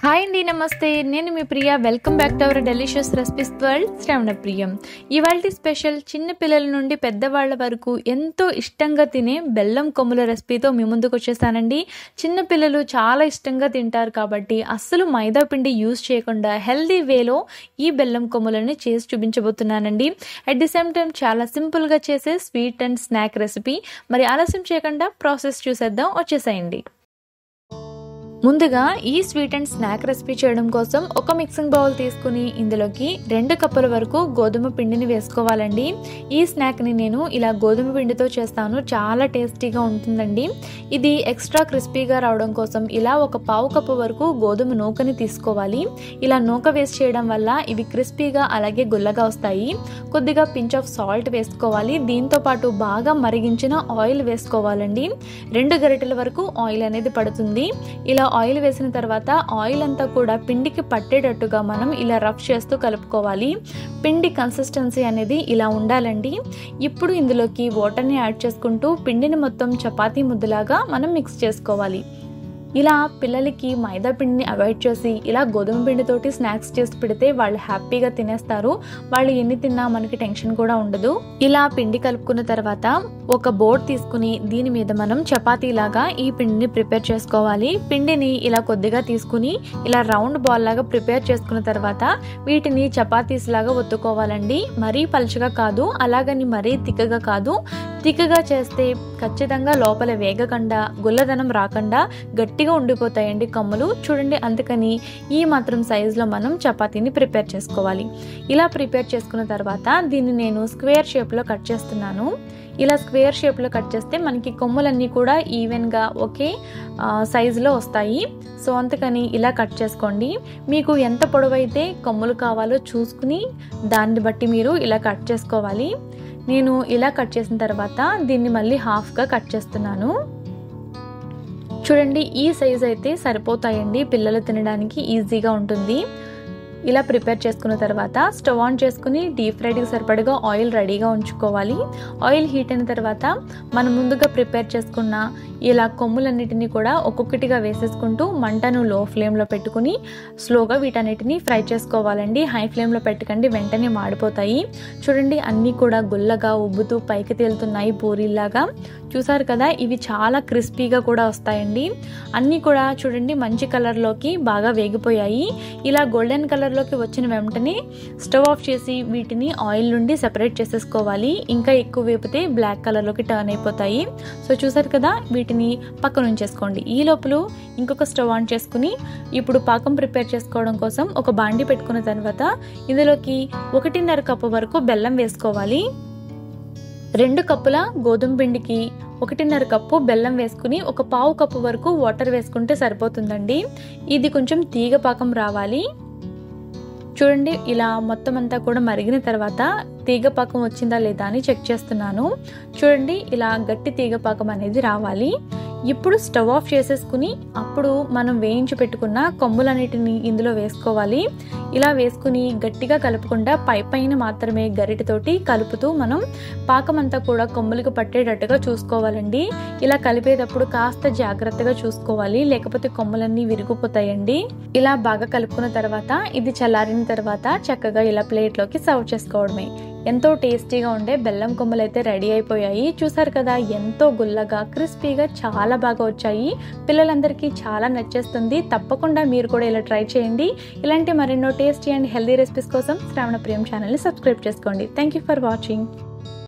Hi అండి, నమస్తే. నేను మీ Priya. Welcome back to our delicious recipes world Shravana Priyam. ఇవాల్టి స్పెషల్ చిన్న పిల్లల నుండి పెద్దవాళ్ళ వరకు ఎంతో ఇష్టంగా తినే బెల్లం కొమ్ముల రెసిపీతో మీ ముందుకు వచ్చేసానండి. చిన్న పిల్లలు చాలా ఇష్టంగా తింటారు కాబట్టి అస్సలు మైదా పిండి యూజ్ చేయకుండా హెల్దీ వేలో ఈ బెల్లం కొమ్ములని చేసి చూపించబోతున్నానండి. అట్ ది సేమ్ టైం చాలా సింపుల్గా చేసే స్వీట్ అండ్ స్నాక్ రెసిపీ. మరి ఆలస్యం చేయకుండా ప్రాసెస్ చూసేద్దాం, వచ్చేసేయండి. ముందుగా ఈ స్వీట్ అండ్ స్నాక్ రెసిపీ చేయడం కోసం ఒక మిక్సింగ్ బౌల్ తీసుకుని ఇందులోకి 2 కప్పుల వరకు గోధుమ పిండిని వేసుకోవాలండి. ఈ స్నాక్ని నేను ఇలా గోధుమ పిండితో చేస్తాను, చాలా టేస్టీగా ఉంటుందండి. ఇది ఎక్స్ట్రా క్రిస్పీగా రావడం కోసం ఇలా ఒక పావు కప్పు వరకు గోధుమ నూకని తీసుకోవాలి. ఇలా నూక వేసి చేయడం వల్ల ఇవి క్రిస్పీగా అలాగే గుల్లగా వస్తాయి. కొద్దిగా పించ్ ఆఫ్ సాల్ట్ వేసుకోవాలి. దీంతో పాటు బాగా మరిగించిన ఆయిల్ వేసుకోవాలండి. 2 గరిటెల వరకు ఆయిల్ అనేది పడుతుంది. ఇలా ఆయిల్ వేసిన తర్వాత ఆయిల్ అంతా కూడా పిండికి పట్టేటట్టుగా మనం ఇలా రఫ్ చేస్తూ కలుపుకోవాలి. పిండి కన్సిస్టెన్సీ అనేది ఇలా ఉండాలండి. ఇప్పుడు ఇందులోకి వాటర్ని యాడ్ చేసుకుంటూ పిండిని మొత్తం చపాతీ ముద్దలాగా మనం మిక్స్ చేసుకోవాలి. ఇలా పిల్లలకి మైదా పిండిని అవాయిడ్ చేసి ఇలా గోధుమ పిండితోటి స్నాక్స్ చేసి పెడితే వాళ్ళు హ్యాపీగా తినేస్తారు. వాళ్ళు ఎన్ని తిన్నా మనకి టెన్షన్ కూడా ఉండదు. ఇలా పిండి కలుపుకున్న తర్వాత ఒక బోర్డ్ తీసుకుని దీని మీద మనం చపాతీలాగా ఈ పిండిని ప్రిపేర్ చేసుకోవాలి. పిండిని ఇలా కొద్దిగా తీసుకుని ఇలా రౌండ్ బాల్ లాగా ప్రిపేర్ చేసుకున్న తర్వాత వీటిని చపాతీస్ లాగా ఒత్తుకోవాలండి. మరీ పలుచగా కాదు, అలాగని మరీ తిక్కగా కాదు. తిక్కగా చేస్తే ఖచ్చితంగా లోపల వేగకుండా గుల్లదనం రాకుండా గట్టిగా ఉండిపోతాయండి కమ్ములు. చూడండి, అందుకని ఈ మాత్రం సైజులో మనం చపాతీని ప్రిపేర్ చేసుకోవాలి. ఇలా ప్రిపేర్ చేసుకున్న తర్వాత దీన్ని నేను స్క్వేర్ షేప్లో కట్ చేస్తున్నాను. ఇలా స్క్వేర్ షేప్లో కట్ చేస్తే మనకి కొమ్ములన్నీ కూడా ఈవెన్గా ఒకే సైజులో వస్తాయి. సో అందుకని ఇలా కట్ చేసుకోండి. మీకు ఎంత పొడవైతే కొమ్ములు కావాలో చూసుకుని దాన్ని బట్టి మీరు ఇలా కట్ చేసుకోవాలి. నేను ఇలా కట్ చేసిన తర్వాత దీన్ని మళ్ళీ హాఫ్గా కట్ చేస్తున్నాను. చూడండి, ఈ సైజ్ అయితే సరిపోతాయండి, పిల్లలు తినడానికి ఈజీగా ఉంటుంది. ఇలా ప్రిపేర్ చేసుకున్న తర్వాత స్టవ్ ఆన్ చేసుకుని డీప్ ఫ్రైడ్కి సరిపడగా ఆయిల్ రెడీగా ఉంచుకోవాలి. ఆయిల్ హీట్ అయిన తర్వాత మనం ముందుగా ప్రిపేర్ చేసుకున్న ఇలా కొమ్ములన్నిటినీ కూడా ఒక్కొక్కటిగా వేసేసుకుంటూ మంటను లో ఫ్లేమ్లో పెట్టుకుని స్లోగా వీటన్నిటిని ఫ్రై చేసుకోవాలండి. హై ఫ్లేమ్లో పెట్టకండి, వెంటనే మాడిపోతాయి. చూడండి, అన్నీ కూడా గుల్లగా ఉబ్బుతూ పైకి తేలుతున్నాయి పూరీలాగా. చూసారు కదా, ఇవి చాలా క్రిస్పీగా కూడా వస్తాయండి. అన్నీ కూడా చూడండి మంచి కలర్లోకి బాగా వేగిపోయాయి. ఇలా గోల్డెన్ కలర్లోకి వచ్చిన వెంటనే స్టవ్ ఆఫ్ చేసి వీటిని ఆయిల్ నుండి సెపరేట్ చేసేసుకోవాలి. ఇంకా ఎక్కువ వేపితే బ్లాక్ కలర్లోకి టర్న్ అయిపోతాయి. సో చూసారు కదా, వీటిని పక్కన ఉంచేసుకోండి. ఈ లోపల ఇంకొక స్టవ్ ఆన్ చేసుకుని ఇప్పుడు పాకం ప్రిపేర్ చేసుకోవడం కోసం ఒక బాండి పెట్టుకున్న తర్వాత ఇందులోకి 1.5 కప్పు వరకు బెల్లం వేసుకోవాలి. 2 కప్పుల గోధుమ పిండికి 1.5 కప్పు బెల్లం వేసుకుని ఒక పావు కప్పు వరకు వాటర్ వేసుకుంటే సరిపోతుందండి. ఇది కొంచెం తీగ పాకం రావాలి. చూడండి, ఇలా మొత్తం అంతా కూడా మరిగిన తర్వాత తీగ పాకం వచ్చిందా లేదా అని చెక్ చేస్తున్నాను. చూడండి, ఇలా గట్టి తీగ పాకం అనేది రావాలి. ఇప్పుడు స్టవ్ ఆఫ్ చేసేసుకుని అప్పుడు మనం వేయించి పెట్టుకున్న కొమ్ములన్నిటిని ఇందులో వేసుకోవాలి. ఇలా వేసుకుని గట్టిగా కలుపుకుండా పైన మాత్రమే గరిటెతోటి కలుపుతూ మనం పాకం అంతా కూడా కొమ్ములకు పట్టేటట్టుగా చూసుకోవాలండి. ఇలా కలిపేటప్పుడు కాస్త జాగ్రత్తగా చూసుకోవాలి, లేకపోతే కొమ్ములన్నీ విరిగిపోతాయండి. ఇలా బాగా కలుపుకున్న తర్వాత ఇది చల్లారిన తర్వాత చక్కగా ఇలా ప్లేట్లోకి సర్వ్ చేసుకోవడమే. ఎంతో టేస్టీగా ఉండే బెల్లం కొమ్మలు అయితే రెడీ అయిపోయాయి. చూసారు కదా, ఎంతో గుల్లగా క్రిస్పీగా చాలా బాగా వచ్చాయి. పిల్లలందరికీ చాలా నచ్చేస్తుంది. తప్పకుండా మీరు కూడా ఇలా ట్రై చేయండి. ఇలాంటి మరెన్నో టేస్టీ అండ్ హెల్దీ రెసిపీస్ కోసం శ్రవణ ప్రియం ఛానల్ని సబ్స్క్రైబ్ చేసుకోండి. Thank you for watching.